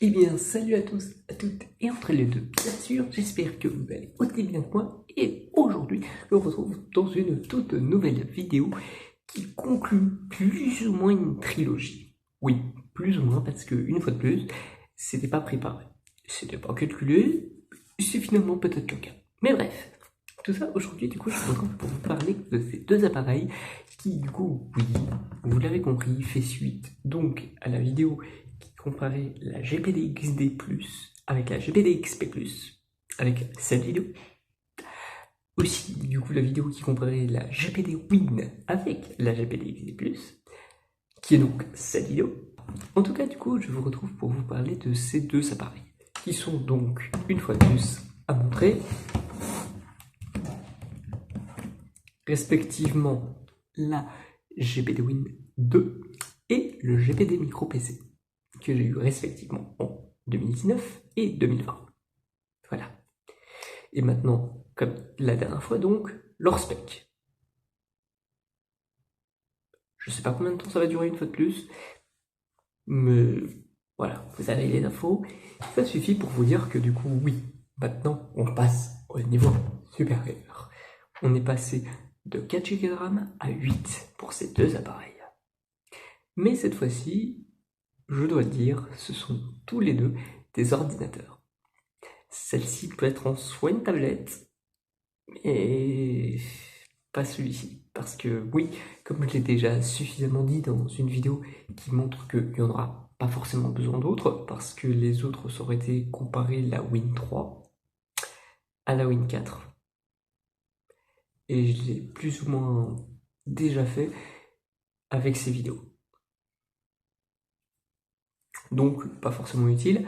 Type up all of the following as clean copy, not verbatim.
Eh bien, salut à tous, à toutes et entre les deux, bien sûr, j'espère que vous allez aussi bien que moi. Et aujourd'hui, je vous retrouve dans une toute nouvelle vidéo qui conclut plus ou moins une trilogie. Oui, plus ou moins, parce que une fois de plus, c'était pas préparé. C'était pas calculé, c'est finalement peut-être le cas. Mais bref, tout ça aujourd'hui, du coup, je suis content pour vous parler de ces deux appareils qui, du coup, oui, vous l'avez compris, fait suite donc à la vidéo qui comparait la GPD XD+, avec la GPD XP+, avec cette vidéo. Aussi, du coup, la vidéo qui comparait la GPD Win avec la GPD XD+, qui est donc cette vidéo. En tout cas, du coup, je vous retrouve pour vous parler de ces deux appareils, qui sont donc, une fois de plus, à montrer, respectivement la GPD Win 2 et le GPD Micro PC, que j'ai eu respectivement en 2019 et 2020. Voilà. Et maintenant, comme la dernière fois donc, leur spec. Je sais pas combien de temps ça va durer une fois de plus, mais voilà, vous avez les infos. Ça suffit pour vous dire que du coup, oui, maintenant on passe au niveau supérieur. On est passé de 4 Go de RAM à 8 pour ces deux appareils. Mais cette fois-ci, je dois le dire, ce sont tous les deux des ordinateurs. Celle-ci peut être en soit une tablette, mais pas celui-ci. Parce que oui, comme je l'ai déjà suffisamment dit dans une vidéo qui montre qu'il n'y en aura pas forcément besoin d'autres, parce que les autres ça aurait été comparer la Win 3 à la Win 4. Et je l'ai plus ou moins déjà fait avec ces vidéos. Donc pas forcément utile,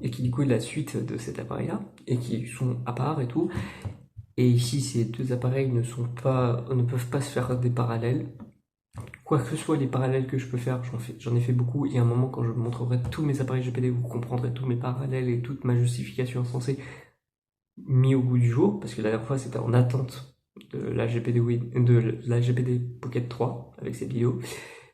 et qui du coup est la suite de cet appareil-là, et qui sont à part et tout. Et ici, ces deux appareils ne peuvent pas se faire des parallèles. Quoi que ce soit les parallèles que je peux faire, j'en ai fait beaucoup. Et à un moment, quand je vous montrerai tous mes appareils GPD, vous comprendrez tous mes parallèles et toute ma justification insensée mis au goût du jour. Parce que la dernière fois, c'était en attente de la GPD Pocket 3 avec cette vidéo.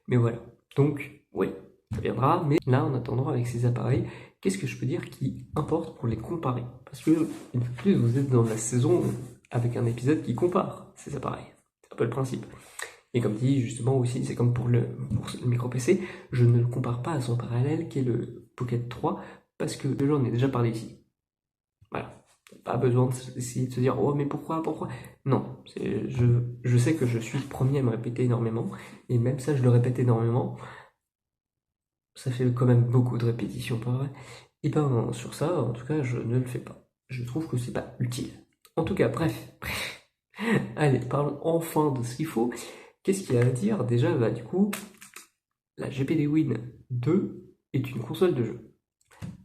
Mais voilà. Donc, oui, ça viendra. Mais là, en attendant, avec ces appareils, qu'est-ce que je peux dire qui importe pour les comparer? Parce que, une fois de plus, vous êtes dans la saison avec un épisode qui compare ces appareils. C'est un peu le principe. Et comme dit justement aussi, c'est comme pour le micro PC, je ne le compare pas à son parallèle qui est le Pocket 3 parce que déjà on en a déjà parlé ici. Voilà. Pas besoin d'essayer de se dire oh mais pourquoi. Non, je sais que je suis le premier à me répéter énormément et même ça je le répète énormément. Ça fait quand même beaucoup de répétitions, pas vrai? Et ben sur ça, en tout cas, je ne le fais pas. Je trouve que c'est pas utile. En tout cas, bref. Allez, parlons enfin de ce qu'il faut. Qu'est-ce qu'il y a à dire? Déjà, bah, du coup, la GPD Win 2 est une console de jeu.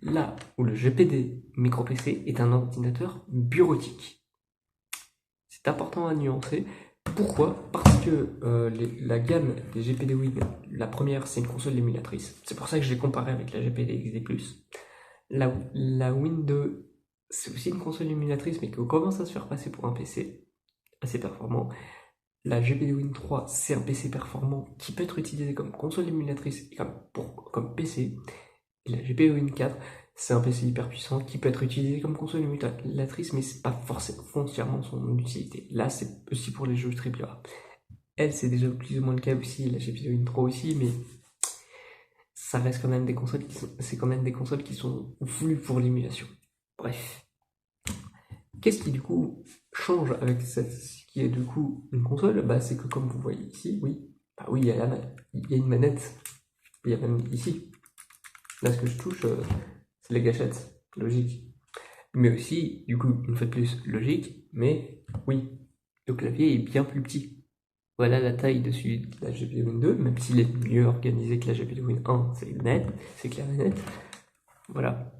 Là où le GPD Micro PC est un ordinateur bureautique. C'est important à nuancer. Pourquoi? Parce que la gamme des GPD Win, la première c'est une console émulatrice. C'est pour ça que je l'ai comparé avec la GPD XD+. La Win 2, c'est aussi une console émulatrice mais qui commence à se faire passer pour un PC assez performant. La GPD Win 3, c'est un PC performant qui peut être utilisé comme console émulatrice et comme PC. Et la GPD Win 4, c'est un PC hyper puissant qui peut être utilisé comme console émulatrice, mais c'est pas forcément foncièrement son utilité. Là, c'est aussi pour les jeux AAA. Elle, c'est déjà plus ou moins le cas aussi, la GPD Win 3 aussi, mais ça reste quand même des consoles qui sont voulues pour l'émulation. Bref. Qu'est-ce qui du coup change avec ce qui est du coup une console? Bah, c'est que comme vous voyez ici, oui, bah oui, il y a une manette, il y a même ici. Là, ce que je touche, c'est les gâchettes, logique. Mais aussi, du coup, une fois de plus, logique, mais oui, le clavier est bien plus petit. Voilà la taille de celui de la GPD Win 2, même s'il est mieux organisé que la GPD Win 1, c'est net, c'est clair et net. Voilà.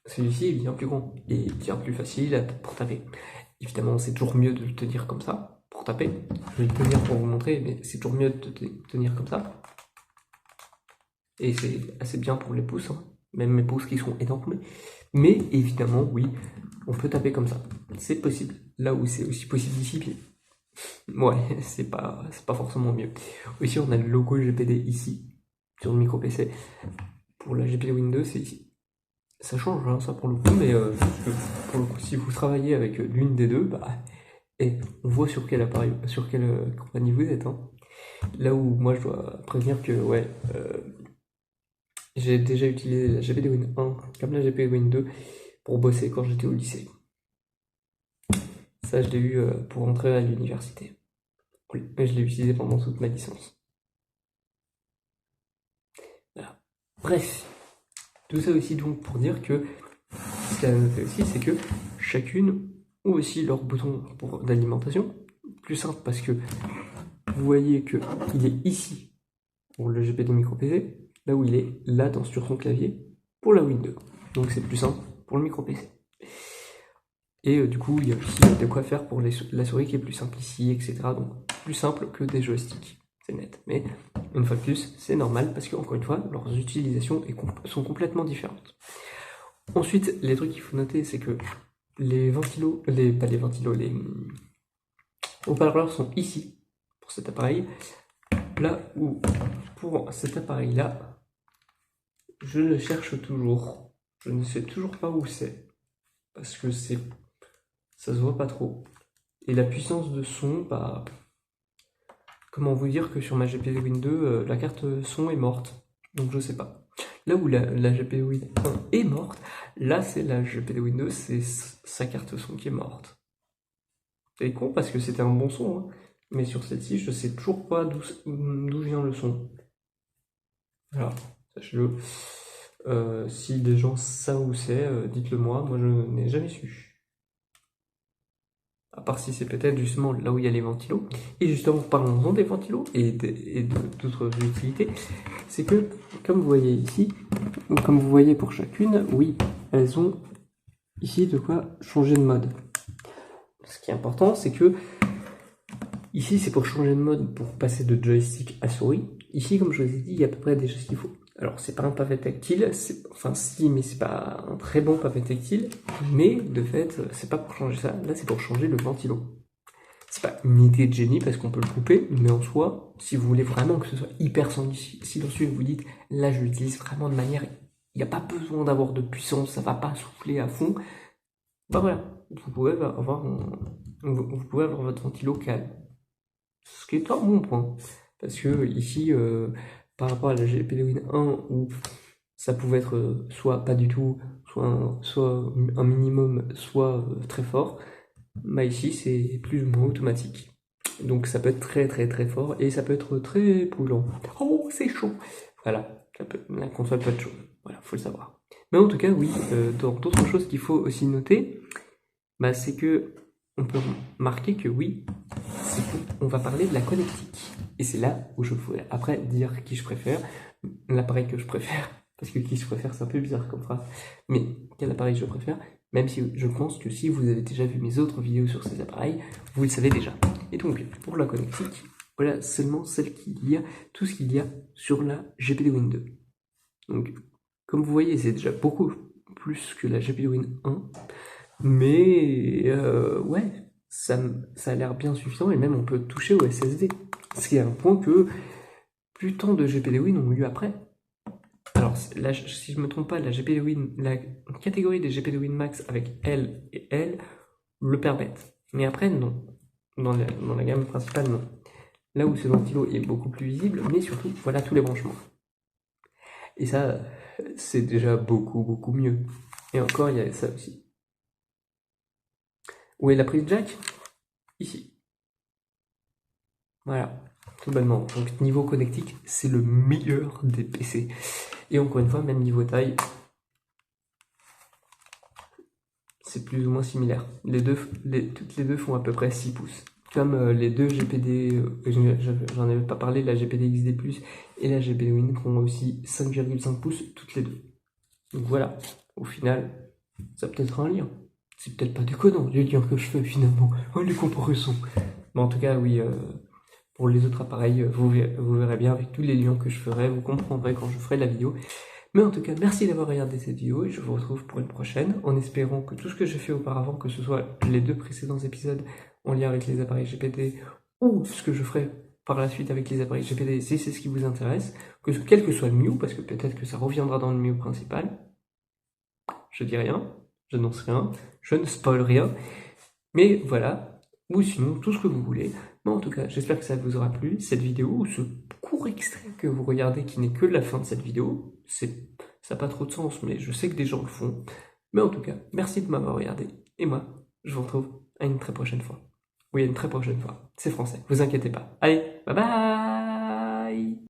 Celui-ci est bien plus grand et bien plus facile pour taper. Évidemment, c'est toujours mieux de le tenir comme ça pour taper. Je vais le tenir pour vous montrer, mais c'est toujours mieux de tenir comme ça. Et c'est assez bien pour les pouces, hein. Même mes pouces qui sont énormes. Mais évidemment, oui, on peut taper comme ça. C'est possible. Là où c'est aussi possible ici, ouais, c'est pas forcément mieux. Aussi, on a le logo GPD ici, sur le micro PC. pour la GPD Win2, c'est ici. Ça change, hein, ça pour le coup, mais juste que, pour le coup, si vous travaillez avec l'une des deux, bah, et on voit sur quel appareil, sur quelle compagnie vous êtes. Hein. Là où moi je dois prévenir que ouais, j'ai déjà utilisé la GPD Win 1 comme la GPD Win 2 pour bosser quand j'étais au lycée. Ça, je l'ai eu pour entrer à l'université. Oui, et je l'ai utilisé pendant toute ma licence. Voilà. Bref, tout ça aussi donc pour dire que ce qu'il y a à noter aussi, c'est que chacune ont aussi leur bouton d'alimentation. Plus simple parce que vous voyez que il est ici pour le GPD micro PC, là où il est là sur son clavier pour la Win2. Donc c'est plus simple pour le micro PC. Et du coup, il y a aussi de quoi faire pour la souris qui est plus simple ici, etc. Donc plus simple que des joysticks, c'est net. Mais une fois de plus, c'est normal parce que encore une fois, leurs utilisations sont complètement différentes. Ensuite, les trucs qu'il faut noter, c'est que les ventilos, pas les ventilos, les haut-parleurs sont ici pour cet appareil. Là où pour cet appareil-là, je le cherche toujours. Je ne sais toujours pas où c'est parce que ça se voit pas trop. Et la puissance de son, bah, comment vous dire que sur ma GPD Win 2, la carte son est morte. Donc je sais pas. Là où la GPD Win 1 est morte, là c'est la GPD Win 2, c'est sa carte son qui est morte. C'est con parce que c'était un bon son, hein. Mais sur celle-ci, je sais toujours pas d'où vient le son. Alors, sachez-le. Si des gens savent où c'est, dites-le moi. Moi, je n'ai jamais su. À part si c'est peut-être justement là où il y a les ventilos. Et justement, parlons-en des ventilos et d'autres utilités. C'est que, comme vous voyez ici, ou comme vous voyez pour chacune, oui, elles ont ici de quoi changer de mode. Ce qui est important, c'est que ici, c'est pour changer de mode, pour passer de joystick à souris. Ici, comme je vous ai dit, il y a à peu près déjà ce qu'il faut. Alors, c'est pas un pavé tactile, enfin si, mais c'est pas un très bon pavé tactile. Mais, de fait, c'est pas pour changer ça. Là, c'est pour changer le ventilo. C'est pas une idée de génie parce qu'on peut le couper, mais en soi, si vous voulez vraiment que ce soit hyper silencieux, vous dites, là, je l'utilise vraiment de manière... Il n'y a pas besoin d'avoir de puissance, ça va pas souffler à fond. Bah voilà, vous pouvez avoir votre ventilo calme. Ce qui est un bon point. Parce que ici, par rapport à la GPD Win 1, où ça pouvait être soit pas du tout, soit un minimum, soit très fort, bah ici c'est plus ou moins automatique. Donc ça peut être très très très fort et ça peut être très brûlant. Oh, c'est chaud! Voilà, la console peut être chaude. Voilà, faut le savoir. Mais en tout cas, oui, dans d'autres choses qu'il faut aussi noter, bah, c'est que on peut marquer que oui, on va parler de la connectique. Et c'est là où je pourrais après dire qui je préfère, l'appareil que je préfère, parce que qui je préfère c'est un peu bizarre comme phrase, mais quel appareil je préfère, même si je pense que si vous avez déjà vu mes autres vidéos sur ces appareils, vous le savez déjà. Et donc, pour la connectique, voilà seulement tout ce qu'il y a sur la GPD Win 2. Donc, comme vous voyez, c'est déjà beaucoup plus que la GPD Win 1, mais ouais, ça a l'air bien suffisant et même on peut toucher au SSD. Ce qui est un point que plus tant de GPD Win ont eu après. Alors là, si je ne me trompe pas, la catégorie des GPD Win Max avec L et L le permettent. Mais après, non. Dans la gamme principale, non. Là où ce ventilo est beaucoup plus visible, mais surtout, voilà tous les branchements. Et ça, c'est déjà beaucoup, beaucoup mieux. Et encore, il y a ça aussi. Où est la prise jack? Ici. Voilà, tout bonnement. Donc niveau connectique, c'est le meilleur des PC. Et encore une fois, même niveau taille, c'est plus ou moins similaire. Toutes les deux font à peu près 6 pouces. Comme les deux GPD, j'en avais pas parlé, la GPD XD+, et la GPD Win font aussi 5,5 pouces toutes les deux. Donc voilà, au final, ça a peut-être un lien. C'est peut-être pas déconnant, les liens que je fais finalement. Oh, les comparaisons. Mais en tout cas, oui, pour les autres appareils, vous verrez bien avec tous les liens que je ferai, vous comprendrez quand je ferai la vidéo. Mais en tout cas, merci d'avoir regardé cette vidéo et je vous retrouve pour une prochaine, en espérant que tout ce que j'ai fait auparavant, que ce soit les deux précédents épisodes en lien avec les appareils GPD ou ce que je ferai par la suite avec les appareils GPT, si c'est ce qui vous intéresse, quel que soit le Mew, parce que peut-être que ça reviendra dans le Mew principal. Je dis rien, je n'annonce rien, je ne spoil rien, mais voilà, ou sinon tout ce que vous voulez. Mais en tout cas, j'espère que ça vous aura plu, cette vidéo, ou ce court extrait que vous regardez qui n'est que la fin de cette vidéo. Ça n'a pas trop de sens, mais je sais que des gens le font. Mais en tout cas, merci de m'avoir regardé, et moi, je vous retrouve à une très prochaine fois. Oui, à une très prochaine fois. C'est français, vous inquiétez pas. Allez, bye bye!